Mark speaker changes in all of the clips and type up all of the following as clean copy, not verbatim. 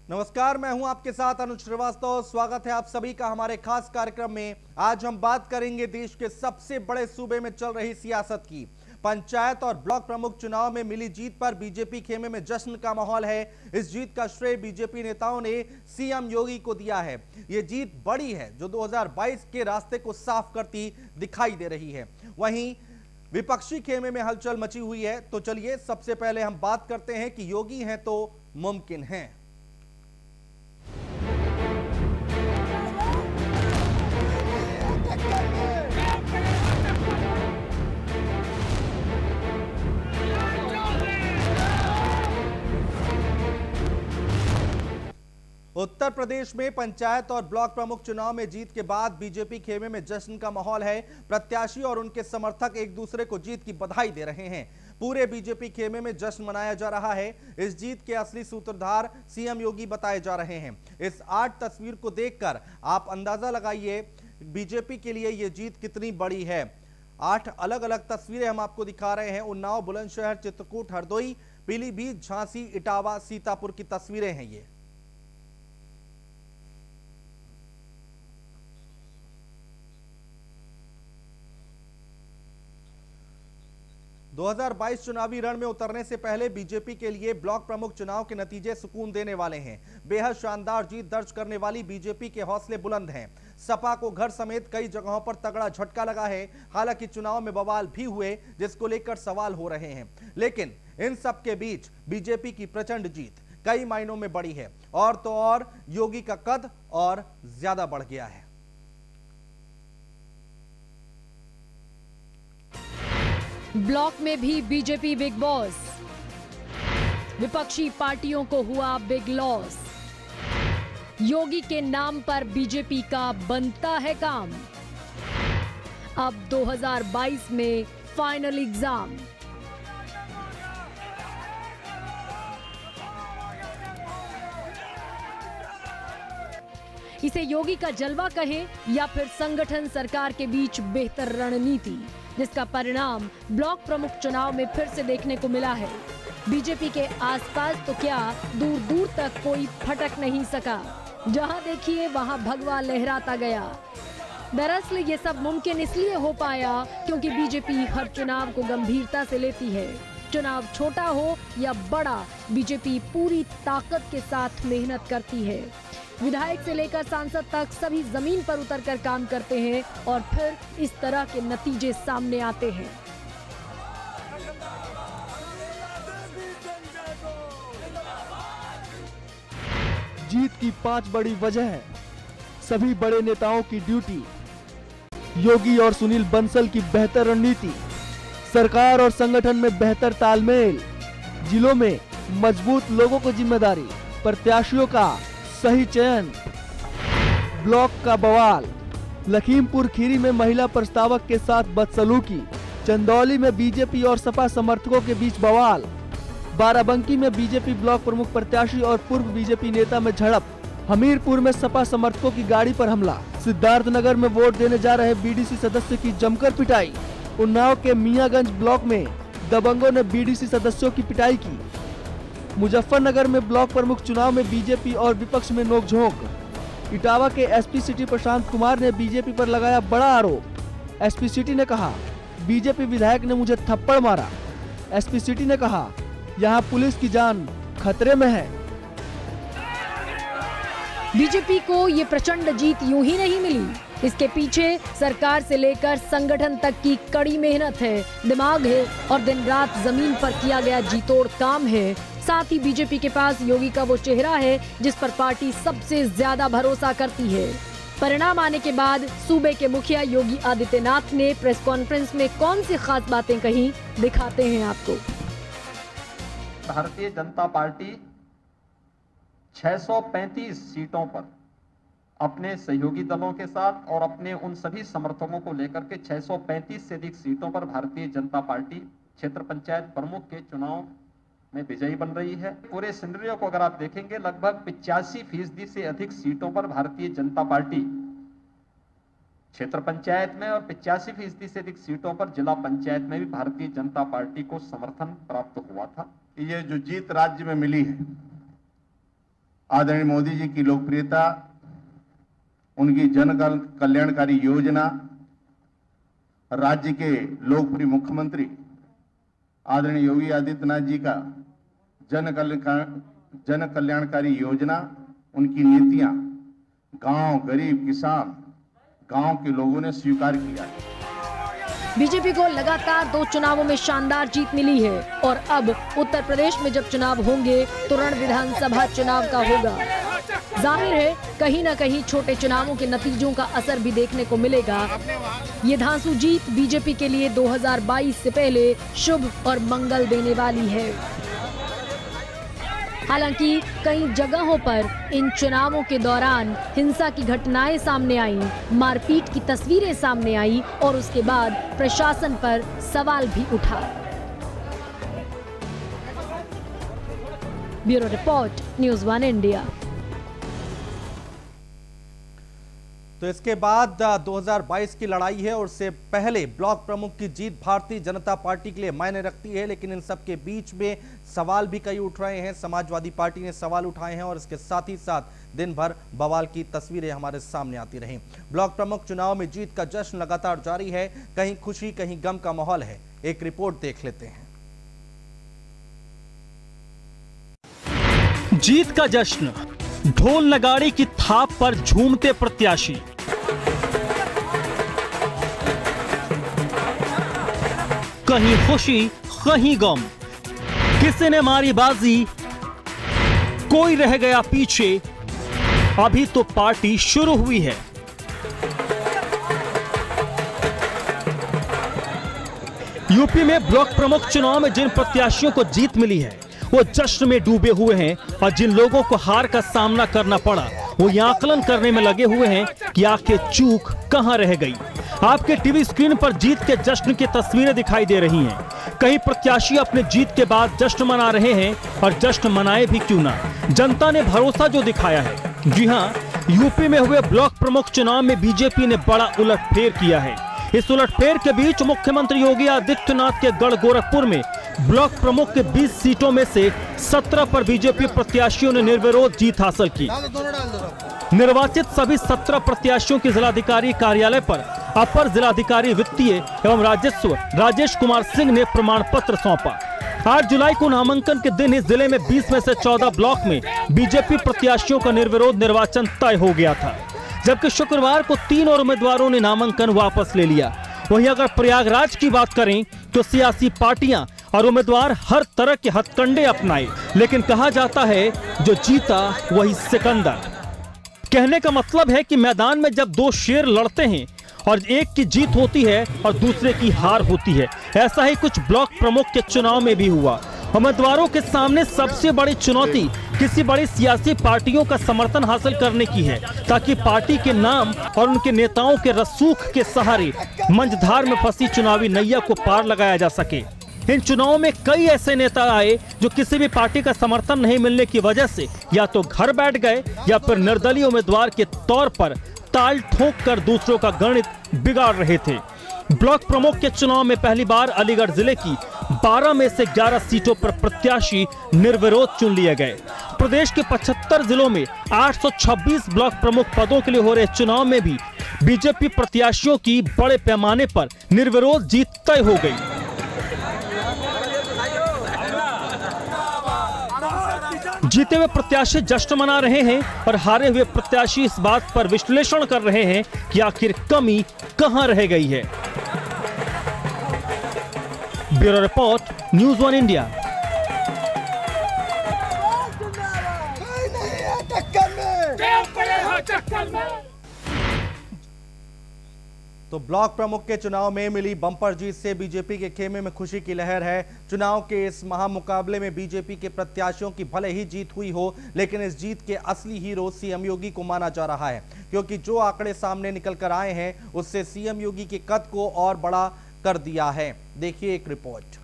Speaker 1: नमस्कार, मैं हूं आपके साथ अनुज श्रीवास्तव। स्वागत है आप सभी का हमारे खास कार्यक्रम में। आज हम बात करेंगे देश के सबसे बड़े सूबे में चल रही सियासत की। पंचायत और ब्लॉक प्रमुख चुनाव में मिली जीत पर बीजेपी खेमे में जश्न का माहौल है। इस जीत का श्रेय बीजेपी नेताओं ने सीएम योगी को दिया है। ये जीत बड़ी है जो 2022 के रास्ते को साफ करती दिखाई दे रही है। वहीं विपक्षी खेमे में हलचल मची हुई है। तो चलिए सबसे पहले हम बात करते हैं कि योगी हैं तो मुमकिन है। उत्तर प्रदेश में पंचायत और ब्लॉक प्रमुख चुनाव में जीत के बाद बीजेपी खेमे में जश्न का माहौल है। प्रत्याशी और उनके समर्थक एक दूसरे को जीत की बधाई दे रहे हैं। पूरे बीजेपी खेमे में जश्न मनाया जा रहा है। इस जीत के असली सूत्रधार सीएम योगी बताए जा रहे हैं। इस 8 तस्वीर को देखकर आप अंदाजा लगाइए बीजेपी के लिए यह जीत कितनी बड़ी है। 8 अलग अलग तस्वीरें हम आपको दिखा रहे हैं। उन्नाव, बुलंदशहर, चित्रकूट, हरदोई, पीलीभीत, झांसी, इटावा, सीतापुर की तस्वीरें हैं ये। दो 2022 चुनावी रण में उतरने से पहले बीजेपी के लिए ब्लॉक प्रमुख चुनाव के नतीजे सुकून देने वाले हैं। बेहद शानदार जीत दर्ज करने वाली बीजेपी के हौसले बुलंद हैं। सपा को घर समेत कई जगहों पर तगड़ा झटका लगा है। हालांकि चुनाव में बवाल भी हुए जिसको लेकर सवाल हो रहे हैं, लेकिन इन सब के बीच बीजेपी की प्रचंड जीत कई मायनों में बड़ी है। और तो और योगी का कद और ज्यादा बढ़ गया है।
Speaker 2: ब्लॉक में भी बीजेपी बिग बॉस, विपक्षी पार्टियों को हुआ बिग लॉस। योगी के नाम पर बीजेपी का बनता है काम। अब 2022 में फाइनल एग्जाम। इसे योगी का जलवा कहें या फिर संगठन सरकार के बीच बेहतर रणनीति, जिसका परिणाम ब्लॉक प्रमुख चुनाव में फिर से देखने को मिला है। बीजेपी के आसपास तो क्या दूर दूर तक कोई फटक नहीं सका। जहां देखिए वहां भगवा लहराता गया। दरअसल ये सब मुमकिन इसलिए हो पाया क्योंकि बीजेपी हर चुनाव को गंभीरता से लेती है। चुनाव छोटा हो या बड़ा, बीजेपी पूरी ताकत के साथ मेहनत करती है। विधायक से लेकर सांसद तक सभी जमीन पर उतरकर काम करते हैं और फिर इस तरह के नतीजे सामने आते हैं।
Speaker 3: जीत की 5 बड़ी वजह है। सभी बड़े नेताओं की ड्यूटी, योगी और सुनील बंसल की बेहतर रणनीति, सरकार और संगठन में बेहतर तालमेल, जिलों में मजबूत लोगों को जिम्मेदारी, प्रत्याशियों का सही चयन, ब्लॉक का बवाल, लखीमपुर खीरी में महिला प्रस्तावक के साथ बदसलूकी, चंदौली में बीजेपी और सपा समर्थकों के बीच बवाल, बाराबंकी में बीजेपी ब्लॉक प्रमुख प्रत्याशी और पूर्व बीजेपी नेता में झड़प, हमीरपुर में सपा समर्थकों की गाड़ी पर हमला, सिद्धार्थनगर में वोट देने जा रहे बीडीसी सदस्य की जमकर पिटाई, उन्नाव के मियागंज ब्लॉक में दबंगों ने बीडीसी सदस्यों की पिटाई की, मुजफ्फरनगर में ब्लॉक प्रमुख चुनाव में बीजेपी और विपक्ष में नोकझोंक, इटावा के एसपी सिटी प्रशांत कुमार ने बीजेपी पर लगाया बड़ा आरोप। एसपी सिटी ने कहा, बीजेपी विधायक ने मुझे थप्पड़ मारा। एसपी सिटी ने कहा, यहां पुलिस की जान खतरे में है।
Speaker 2: बीजेपी को ये प्रचंड जीत यूं ही नहीं मिली। इसके पीछे सरकार से लेकर संगठन तक की कड़ी मेहनत है, दिमाग है और दिन रात जमीन पर किया गया जीतोड़ काम है। साथ ही बीजेपी के पास योगी का वो चेहरा है जिस पर पार्टी सबसे ज्यादा भरोसा करती है। परिणाम आने के बाद सूबे के मुखिया योगी आदित्यनाथ ने प्रेस कॉन्फ्रेंस में कौन सी खास बातें कही, दिखाते हैं आपको।
Speaker 4: भारतीय जनता पार्टी 635 सीटों पर अपने सहयोगी दलों के साथ और अपने उन सभी समर्थकों को लेकर के 635 से अधिक सीटों पर भारतीय जनता पार्टी क्षेत्र पंचायत प्रमुख के चुनाव में विजयी बन रही है। पूरे सिनेरियो को अगर आप देखेंगे, लगभग 85% से अधिक सीटों पर भारतीय जनता पार्टी क्षेत्र पंचायत में और 85% से अधिक सीटों पर जिला पंचायत में भी भारतीय जनता पार्टी को समर्थन प्राप्त हुआ था।
Speaker 5: ये जो जीत राज्य में मिली है, आदरणीय मोदी जी की लोकप्रियता, उनकी जन कल्याणकारी योजना, राज्य के लोकप्रिय मुख्यमंत्री आदरणीय योगी आदित्यनाथ जी का जन कल्याणकारी योजना, उनकी नीतियां गांव, गरीब, किसान, गांव के लोगों ने स्वीकार किया है।
Speaker 2: बीजेपी को लगातार 2 चुनावों में शानदार जीत मिली है और अब उत्तर प्रदेश में जब चुनाव होंगे तो रण विधानसभा चुनाव का होगा। जाहिर है कहीं न कहीं छोटे चुनावों के नतीजों का असर भी देखने को मिलेगा। ये धांसू जीत बीजेपी के लिए 2022 से पहले शुभ और मंगल देने वाली है। हालांकि कई जगहों पर इन चुनावों के दौरान हिंसा की घटनाएं सामने आईं, मारपीट की तस्वीरें सामने आई और उसके बाद प्रशासन पर सवाल भी उठा। Bureau report, news 1 India.
Speaker 1: तो इसके बाद 2022 की लड़ाई है और उससे पहले ब्लॉक प्रमुख की जीत भारतीय जनता पार्टी के लिए मायने रखती है, लेकिन इन सब के बीच में सवाल भी कई उठ रहे हैं। समाजवादी पार्टी ने सवाल उठाए हैं और इसके साथ ही साथ दिन भर बवाल की तस्वीरें हमारे सामने आती रहीं। ब्लॉक प्रमुख चुनाव में जीत का जश्न लगातार जारी है, कहीं खुशी कहीं गम का माहौल है। एक रिपोर्ट देख लेते हैं।
Speaker 6: जीत का जश्न, ढोल नगाड़े की थाप पर झूमते प्रत्याशी। कहीं खुशी कहीं गम, किसी ने मारी बाजी, कोई रह गया पीछे। अभी तो पार्टी शुरू हुई है। यूपी में ब्लॉक प्रमुख चुनाव में जिन प्रत्याशियों को जीत मिली है वो जश्न में डूबे हुए हैं और जिन लोगों को हार का सामना करना पड़ा वो ये आकलन करने में लगे हुए हैं कि आखिर चूक कहां रह गई। आपके टीवी स्क्रीन पर जीत के जश्न की तस्वीरें दिखाई दे रही हैं। कई प्रत्याशी अपने जीत के बाद जश्न मना रहे हैं और जश्न मनाए भी क्यों ना, जनता ने भरोसा जो दिखाया है। जी हां, यूपी में हुए ब्लॉक प्रमुख चुनाव में बीजेपी ने बड़ा उलटफेर किया है। इस उलटफेर के बीच मुख्यमंत्री योगी आदित्यनाथ के गढ़ गोरखपुर में ब्लॉक प्रमुख के 20 सीटों में से 17 पर बीजेपी प्रत्याशियों ने निर्विरोध जीत हासिल की। निर्वाचित सभी 17 प्रत्याशियों की जिलाधिकारी कार्यालय पर अपर जिलाधिकारी वित्तीय एवं राजस्व राजेश कुमार सिंह ने प्रमाण पत्र सौंपा। 8 जुलाई को नामांकन के दिन इस जिले में 20 में से 14 ब्लॉक में बीजेपी प्रत्याशियों का निर्विरोध निर्वाचन तय हो गया था, जबकि शुक्रवार को 3 और उम्मीदवारों ने नामांकन वापस ले लिया। वहीं अगर प्रयागराज की बात करें तो सियासी पार्टियां और उम्मीदवार हर तरह के हथकंडे अपनाए, लेकिन कहा जाता है जो जीता वही सिकंदर। कहने का मतलब है कि मैदान में जब 2 शेर लड़ते हैं और एक की जीत होती है और दूसरे की हार होती है, ऐसा ही कुछ ब्लॉक प्रमुख के चुनाव में भी हुआ। उम्मीदवारों के सामने सबसे बड़ी चुनौती किसी बड़ी सियासी पार्टियों का समर्थन हासिल करने की है, ताकि पार्टी के नाम और उनके नेताओं के रसूख के सहारे मंझधार में फंसी चुनावी नैया को पार लगाया जा सके। इन चुनावों में कई ऐसे नेता आए जो किसी भी पार्टी का समर्थन नहीं मिलने की वजह से या तो घर बैठ गए या फिर निर्दलीय उम्मीदवार के तौर पर ताल ठोक कर दूसरों का गणित बिगाड़ रहे थे। ब्लॉक प्रमुख के चुनाव में पहली बार अलीगढ़ जिले की 12 में से 11 सीटों पर प्रत्याशी निर्विरोध चुन लिए गए। प्रदेश के 75 जिलों में 826 ब्लॉक प्रमुख पदों के लिए हो रहे चुनाव में भी बीजेपी प्रत्याशियों की बड़े पैमाने पर निर्विरोध जीत तय हो गई। जीते हुए प्रत्याशी जश्न मना रहे हैं और हारे हुए प्रत्याशी इस बात पर विश्लेषण कर रहे हैं कि आखिर कमी कहां रह गई है। Bureau report, news 1 India.
Speaker 1: तो ब्लॉक प्रमुख के चुनाव में मिली बम्पर जीत से बीजेपी के खेमे में खुशी की लहर है। चुनाव के इस महामुकाबले में बीजेपी के प्रत्याशियों की भले ही जीत हुई हो, लेकिन इस जीत के असली हीरो सीएम योगी को माना जा रहा है, क्योंकि जो आंकड़े सामने निकल कर आए हैं उससे सीएम योगी के कद को और बड़ा कर दिया है। देखिए एक रिपोर्ट।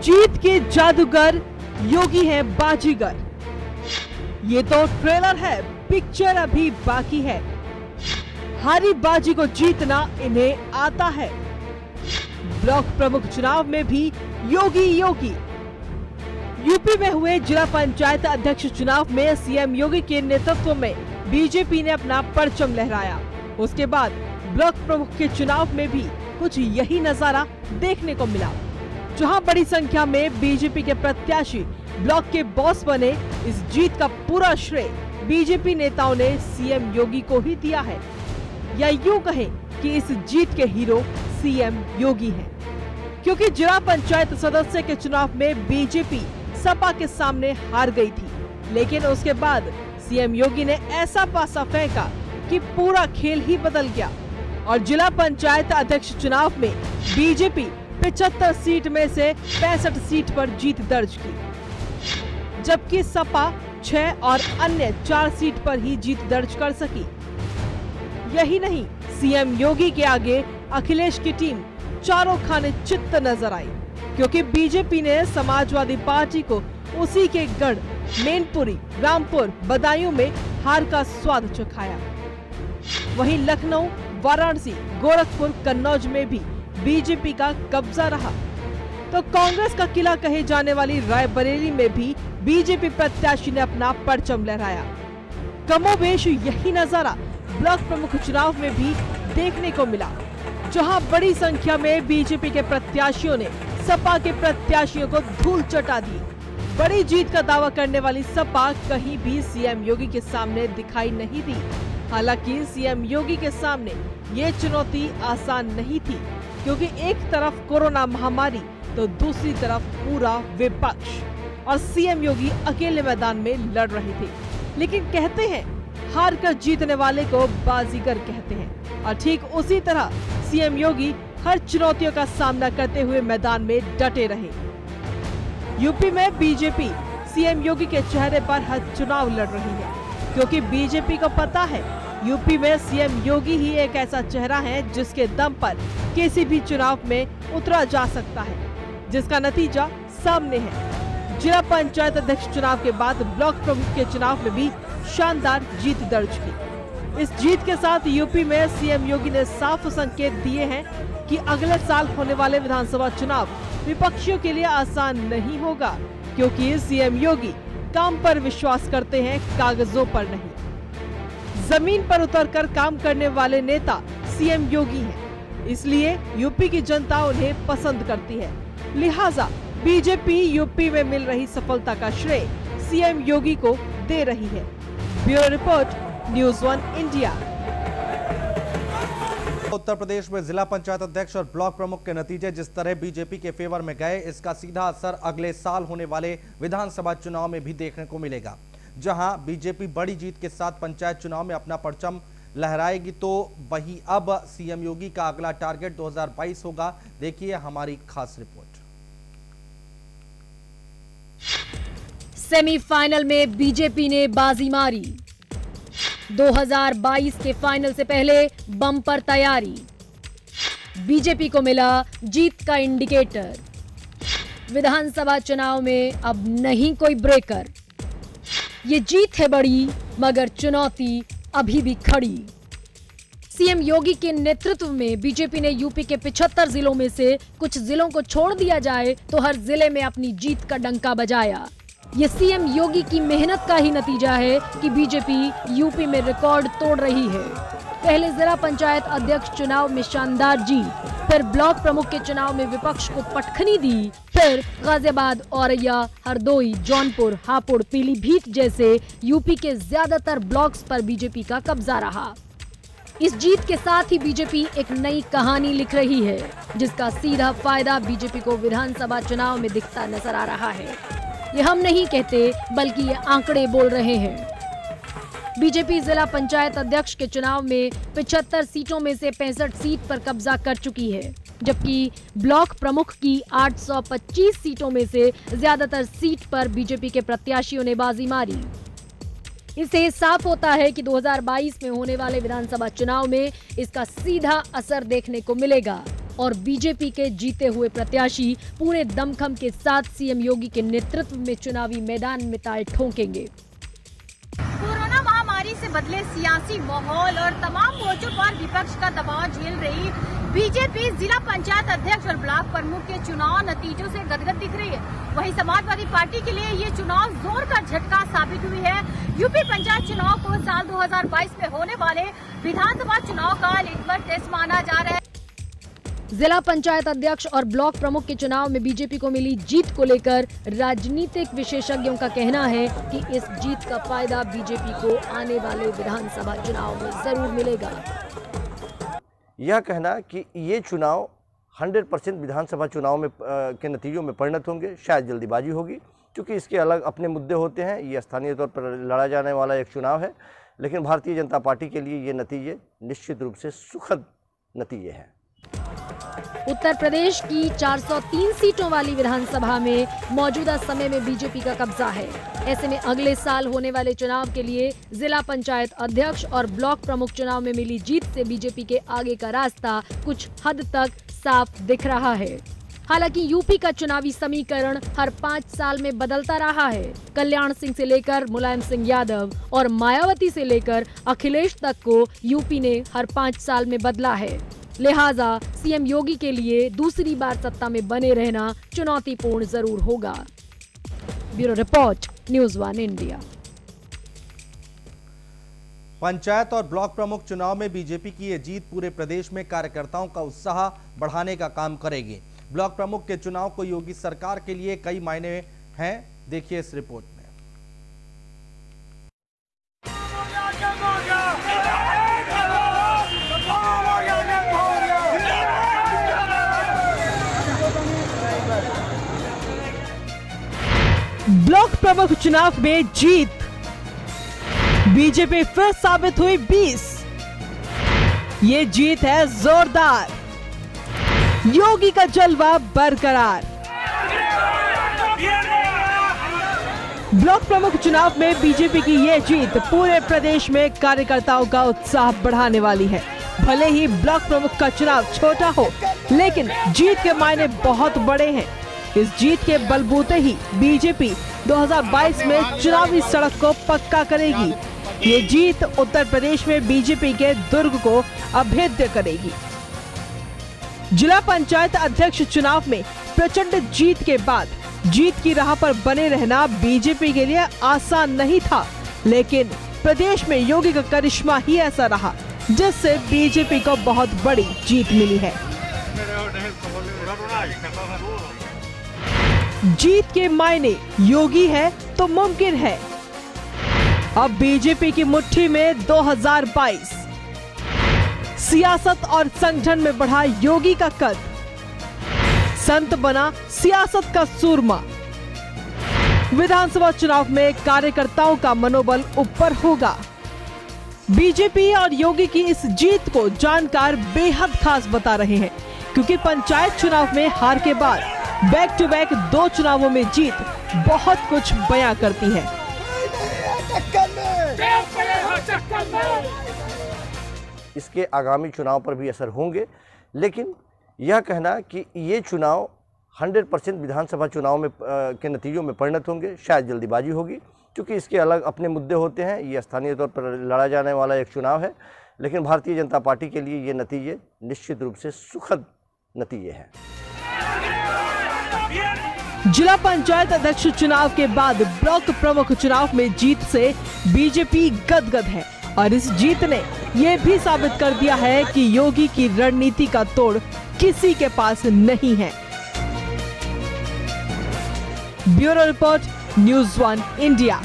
Speaker 7: जीत के जादूगर योगी है बाजीगर। ये तो ट्रेलर है, पिक्चर अभी बाकी है। हारी बाजी को जीतना इन्हें आता है। ब्लॉक प्रमुख चुनाव में भी योगी योगी यूपी में हुए जिला पंचायत अध्यक्ष चुनाव में सीएम योगी के नेतृत्व में बीजेपी ने अपना परचम लहराया। उसके बाद ब्लॉक प्रमुख के चुनाव में भी कुछ यही नजारा देखने को मिला, जहां बड़ी संख्या में बीजेपी के प्रत्याशी ब्लॉक के बॉस बने। इस जीत का पूरा श्रेय बीजेपी नेताओं ने सीएम योगी को ही दिया है, या यूं कहें कि इस जीत के हीरो सीएम योगी हैं, क्योंकि जिला पंचायत सदस्य के चुनाव में बीजेपी सपा के सामने हार गई थी, लेकिन उसके बाद सीएम योगी ने ऐसा पासा फेंका कि पूरा खेल ही बदल गया और जिला पंचायत अध्यक्ष चुनाव में बीजेपी 75 सीट में से 65 सीट पर जीत दर्ज की, जबकि सपा 6 और अन्य 4 सीट पर ही जीत दर्ज कर सकी। यही नहीं, सीएम योगी के आगे अखिलेश की टीम चारों खाने चित्त नजर आई, क्योंकि बीजेपी ने समाजवादी पार्टी को उसी के गढ़ मैनपुरी, रामपुर, बदायूं में हार का स्वाद चखाया। वहीं लखनऊ, वाराणसी, गोरखपुर, कन्नौज में भी बीजेपी का कब्जा रहा, तो कांग्रेस का किला कहे जाने वाली रायबरेली में भी बीजेपी प्रत्याशी ने अपना परचम लहराया। कमोबेश यही नजारा ब्लॉक प्रमुख चुनाव में भी देखने को मिला, जहां बड़ी संख्या में बीजेपी के प्रत्याशियों ने सपा के प्रत्याशियों को धूल चटा दी। बड़ी जीत का दावा करने वाली सपा कहीं भी सीएम योगी के सामने दिखाई नहीं दी। हालांकि सीएम योगी के सामने ये चुनौती आसान नहीं थी, क्योंकि एक तरफ कोरोना महामारी तो दूसरी तरफ पूरा विपक्ष और सीएम योगी अकेले मैदान में लड़ रहे थे। लेकिन कहते हैं हार कर जीतने वाले को बाजीगर कहते हैं, और ठीक उसी तरह सीएम योगी हर चुनौतियों का सामना करते हुए मैदान में डटे रहे। यूपी में बीजेपी सीएम योगी के चेहरे पर हर चुनाव लड़ रही है, क्योंकि बीजेपी को पता है यूपी में सीएम योगी ही एक ऐसा चेहरा है जिसके दम पर किसी भी चुनाव में उतरा जा सकता है, जिसका नतीजा सामने है। जिला पंचायत अध्यक्ष चुनाव के बाद ब्लॉक प्रमुख के चुनाव में भी शानदार जीत दर्ज की। इस जीत के साथ यूपी में सीएम योगी ने साफ संकेत दिए हैं कि अगले साल होने वाले विधानसभा चुनाव विपक्षियों के लिए आसान नहीं होगा, क्योंकि सीएम योगी काम पर विश्वास करते हैं, कागजों पर नहीं। जमीन पर उतरकर काम करने वाले नेता सीएम योगी हैं, इसलिए यूपी की जनता उन्हें पसंद करती है। लिहाजा बीजेपी यूपी में मिल रही सफलता का श्रेय सीएम योगी को दे रही है। Bureau report, news 1 India.
Speaker 1: Uttar Pradesh में जिला पंचायत अध्यक्ष और ब्लॉक प्रमुख के नतीजे जिस तरह बीजेपी के फेवर में गए, इसका सीधा असर अगले साल होने वाले विधानसभा चुनाव में भी देखने को मिलेगा। जहां बीजेपी बड़ी जीत के साथ पंचायत चुनाव में अपना परचम लहराएगी, तो वहीं अब सीएम योगी का अगला टारगेट 2022 होगा। देखिए हमारी खास रिपोर्ट।
Speaker 2: सेमीफाइनल में बीजेपी ने बाजी मारी। 2022 के फाइनल से पहले बम्पर तैयारी। बीजेपी को मिला जीत का इंडिकेटर। विधानसभा चुनाव में अब नहीं कोई ब्रेकर। ये जीत है बड़ी, मगर चुनौती अभी भी खड़ी। सीएम योगी के नेतृत्व में बीजेपी ने यूपी के 75 जिलों में से कुछ जिलों को छोड़ दिया जाए तो हर जिले में अपनी जीत का डंका बजाया। ये सीएम योगी की मेहनत का ही नतीजा है कि बीजेपी यूपी में रिकॉर्ड तोड़ रही है। पहले जिला पंचायत अध्यक्ष चुनाव में शानदार जीत, फिर ब्लॉक प्रमुख के चुनाव में विपक्ष को पटखनी दी, फिर गाजियाबाद, औरैया, हरदोई, जौनपुर, हापुड़, पीलीभीत जैसे यूपी के ज्यादातर ब्लॉक्स पर बीजेपी का कब्जा रहा। इस जीत के साथ ही बीजेपी एक नई कहानी लिख रही है, जिसका सीधा फायदा बीजेपी को विधानसभा चुनाव में दिखता नजर आ रहा है। ये हम नहीं कहते, बल्कि ये आंकड़े बोल रहे हैं। बीजेपी जिला पंचायत अध्यक्ष के चुनाव में 75 सीटों में से 65 सीट पर कब्जा कर चुकी है, जबकि ब्लॉक प्रमुख की 825 सीटों में से ज्यादातर सीट पर बीजेपी के प्रत्याशियों ने बाजी मारी। इससे साफ होता है कि 2022 में होने वाले विधानसभा चुनाव में इसका सीधा असर देखने को मिलेगा और बीजेपी के जीते हुए प्रत्याशी पूरे दमखम के साथ सीएम योगी के नेतृत्व में चुनावी मैदान में ताल ठोकेंगे।
Speaker 8: कोरोना महामारी से बदले सियासी माहौल और तमाम मोर्चों पर विपक्ष का दबाव झेल रही बीजेपी जिला पंचायत अध्यक्ष और ब्लॉक प्रमुख के चुनाव नतीजों से गदगद दिख रही है। वहीं समाजवादी पार्टी के लिए ये चुनाव जोर का झटका साबित हुई है। यूपी पंचायत चुनाव को साल 2022 में होने वाले विधानसभा चुनाव का लिटमस टेस्ट माना जा रहा है।
Speaker 2: जिला पंचायत अध्यक्ष और ब्लॉक प्रमुख के चुनाव में बीजेपी को मिली जीत को लेकर राजनीतिक विशेषज्ञों का कहना है कि इस जीत का फायदा बीजेपी को आने वाले विधानसभा चुनाव में जरूर मिलेगा।
Speaker 9: यह कहना कि ये चुनाव 100% विधानसभा चुनाव में के नतीजों में परिणत होंगे शायद जल्दीबाजी होगी, क्योंकि इसके अलग अपने मुद्दे होते हैं। ये स्थानीय तौर पर लड़ा जाने वाला एक चुनाव है, लेकिन भारतीय जनता पार्टी के लिए ये नतीजे निश्चित रूप से सुखद नतीजे हैं।
Speaker 2: उत्तर प्रदेश की 403 सीटों वाली विधानसभा में मौजूदा समय में बीजेपी का कब्जा है। ऐसे में अगले साल होने वाले चुनाव के लिए जिला पंचायत अध्यक्ष और ब्लॉक प्रमुख चुनाव में मिली जीत से बीजेपी के आगे का रास्ता कुछ हद तक साफ दिख रहा है। हालांकि यूपी का चुनावी समीकरण हर 5 साल में बदलता रहा है। कल्याण सिंह से लेकर मुलायम सिंह यादव और मायावती से लेकर अखिलेश तक को यूपी ने हर 5 साल में बदला है। लिहाजा सीएम योगी के लिए दूसरी बार सत्ता में बने रहना चुनौतीपूर्ण जरूर होगा। Bureau report, news 1 India.
Speaker 1: Panchayat और ब्लॉक प्रमुख चुनाव में बीजेपी की ये जीत पूरे प्रदेश में कार्यकर्ताओं का उत्साह बढ़ाने का काम करेगी। ब्लॉक प्रमुख के चुनाव को योगी सरकार के लिए कई मायने हैं, देखिए इस रिपोर्ट में।
Speaker 7: ब्लॉक प्रमुख चुनाव में जीत, बीजेपी फिर साबित हुई 20। ये जीत है जोरदार, योगी का जलवा बरकरार। ब्लॉक प्रमुख चुनाव में बीजेपी की ये जीत पूरे प्रदेश में कार्यकर्ताओं का उत्साह बढ़ाने वाली है। भले ही ब्लॉक प्रमुख का चुनाव छोटा हो, लेकिन जीत के मायने बहुत बड़े हैं। इस जीत के बलबूते ही बीजेपी 2022 में चुनावी सड़क को पक्का करेगी। ये जीत उत्तर प्रदेश में बीजेपी के दुर्ग को अभेद्य करेगी। जिला पंचायत अध्यक्ष चुनाव में प्रचंड जीत के बाद जीत की राह पर बने रहना बीजेपी के लिए आसान नहीं था, लेकिन प्रदेश में योगी का करिश्मा ही ऐसा रहा जिससे बीजेपी को बहुत बड़ी जीत मिली है। जीत के मायने योगी है तो मुमकिन है। अब बीजेपी की मुट्ठी में 2022 सियासत और संगठन में बढ़ा योगी का कद, संत बना सियासत का सूरमा। विधानसभा चुनाव में कार्यकर्ताओं का मनोबल ऊपर होगा। बीजेपी और योगी की इस जीत को जानकार बेहद खास बता रहे हैं, क्योंकि पंचायत चुनाव में हार के बाद बैक टू बैक 2 चुनावों में जीत बहुत कुछ बयां करती है।
Speaker 9: इसके आगामी चुनाव पर भी असर होंगे, लेकिन यह कहना कि ये चुनाव 100% विधानसभा चुनाव में के नतीजों में परिणत होंगे शायद जल्दीबाजी होगी, क्योंकि इसके अलग अपने मुद्दे होते हैं। ये स्थानीय तौर पर लड़ा जाने वाला एक चुनाव है, लेकिन भारतीय जनता पार्टी के लिए ये नतीजे निश्चित रूप से सुखद नतीजे हैं।
Speaker 7: जिला पंचायत अध्यक्ष चुनाव के बाद ब्लॉक प्रमुख चुनाव में जीत से बीजेपी गदगद है, और इस जीत ने यह भी साबित कर दिया है कि योगी की रणनीति का तोड़ किसी के पास नहीं है। Bureau report, news 1 India.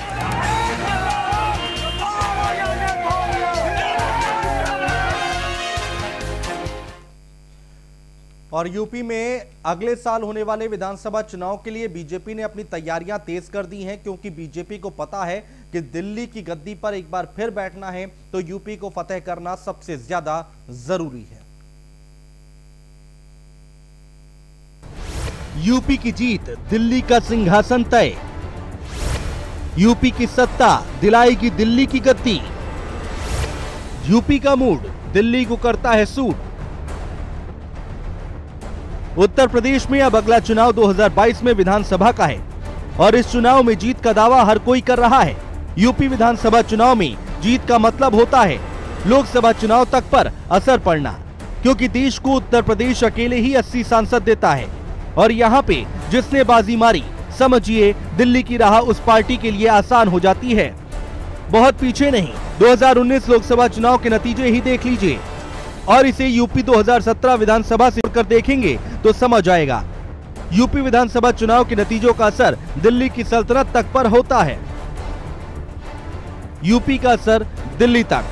Speaker 1: और यूपी में अगले साल होने वाले विधानसभा चुनाव के लिए बीजेपी ने अपनी तैयारियां तेज कर दी हैं, क्योंकि बीजेपी को पता है कि दिल्ली की गद्दी पर एक बार फिर बैठना है तो यूपी को फतेह करना सबसे ज्यादा जरूरी है।
Speaker 3: यूपी की जीत, दिल्ली का सिंहासन तय। यूपी की सत्ता दिलाएगी दिल्ली की गद्दी। यूपी का मूड दिल्ली को करता है सूट। उत्तर प्रदेश में अब अगला चुनाव 2022 में विधानसभा का है, और इस चुनाव में जीत का दावा हर कोई कर रहा है। यूपी विधानसभा चुनाव में जीत का मतलब होता है लोकसभा चुनाव तक पर असर पड़ना। क्योंकि देश को उत्तर प्रदेश अकेले ही 80 सांसद देता है और यहाँ पे जिसने बाजी मारी समझिए दिल्ली की राह उस पार्टी के लिए आसान हो जाती है। बहुत पीछे नहीं, 2019 लोकसभा चुनाव के नतीजे ही देख लीजिए और इसे यूपी 2017 विधानसभा से जोड़कर देखेंगे तो समझ आएगा। यूपी विधानसभा चुनाव के नतीजों का असर दिल्ली की सल्तनत तक पर होता है, यूपी का असर दिल्ली तक।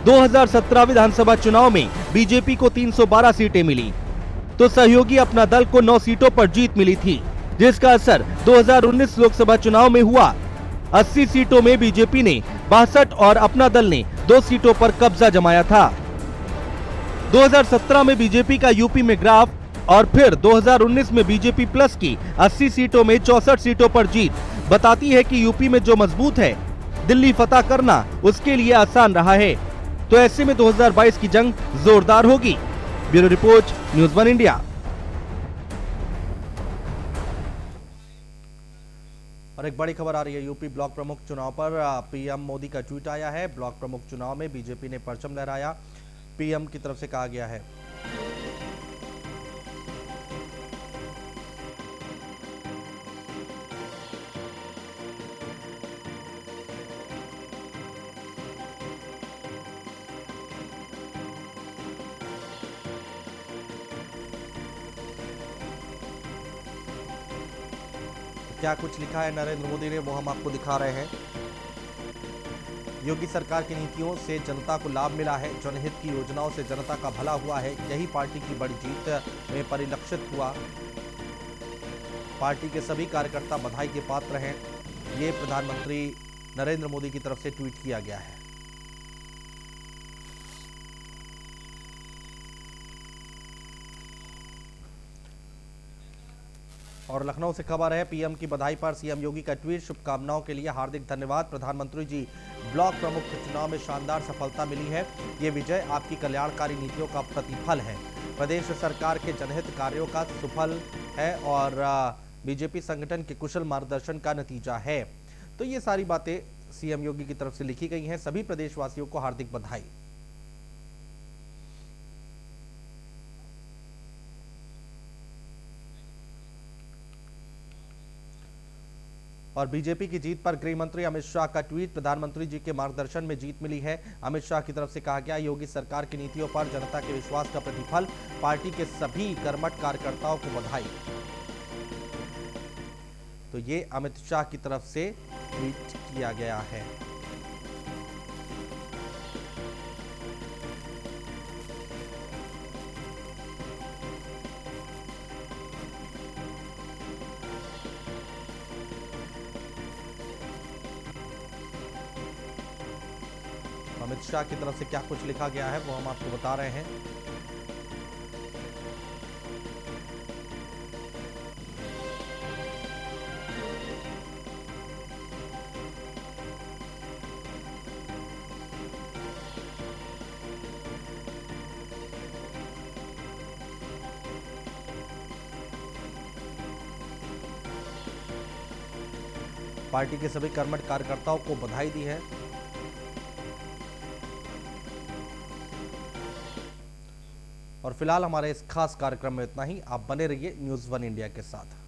Speaker 3: 2017 विधानसभा चुनाव में बीजेपी को 312 सीटें मिली तो सहयोगी अपना दल को 9 सीटों पर जीत मिली थी, जिसका असर 2019 लोकसभा चुनाव में हुआ। 80 सीटों में बीजेपी ने 62 और अपना दल ने 2 सीटों पर कब्जा जमाया था। 2017 में बीजेपी का यूपी में ग्राफ और फिर 2019 में बीजेपी प्लस की 80 सीटों में 64 सीटों पर जीत बताती है कि यूपी में जो मजबूत है दिल्ली फतह करना उसके लिए आसान रहा है। तो ऐसे में 2022 की जंग जोरदार होगी। Bureau report, news 1 India.
Speaker 1: और एक बड़ी खबर आ रही है यूपी ब्लॉक प्रमुख चुनाव पर पीएम मोदी का ट्वीट आया है। ब्लॉक प्रमुख चुनाव में बीजेपी ने परचम लहराया, पीएम की तरफ से कहा गया है क्या कुछ लिखा है नरेंद्र मोदी ने वो हम आपको दिखा रहे हैं। योगी सरकार की नीतियों से जनता को लाभ मिला है, जनहित की योजनाओं से जनता का भला हुआ है, यही पार्टी की बड़ी जीत में परिलक्षित हुआ। पार्टी के सभी कार्यकर्ता बधाई के पात्र हैं, ये प्रधानमंत्री नरेंद्र मोदी की तरफ से ट्वीट किया गया है। और लखनऊ से खबर है, पीएम की बधाई पर सीएम योगी का ट्वीट, शुभकामनाओं के लिए हार्दिक धन्यवाद प्रधानमंत्री जी। ब्लॉक प्रमुख चुनाव में शानदार सफलता मिली है, ये विजय आपकी कल्याणकारी नीतियों का प्रतिफल है, प्रदेश सरकार के जनहित कार्यों का सुफल है और बीजेपी संगठन के कुशल मार्गदर्शन का नतीजा है। तो ये सारी बातें सीएम योगी की तरफ से लिखी गई हैं। सभी प्रदेशवासियों को हार्दिक बधाई। और बीजेपी की जीत पर गृह मंत्री अमित शाह का ट्वीट, प्रधानमंत्री जी के मार्गदर्शन में जीत मिली है। अमित शाह की तरफ से कहा गया, योगी सरकार की नीतियों पर जनता के विश्वास का प्रतिफल, पार्टी के सभी कर्मठ कार्यकर्ताओं को बधाई। तो ये अमित शाह की तरफ से ट्वीट किया गया है। अमित शाह की तरफ से क्या कुछ लिखा गया है वो हम आपको बता रहे हैं। पार्टी के सभी कर्मठ कार्यकर्ताओं को बधाई दी है। और फिलहाल हमारे इस खास कार्यक्रम में इतना ही। आप बने रहिए न्यूज़ 1 इंडिया के साथ।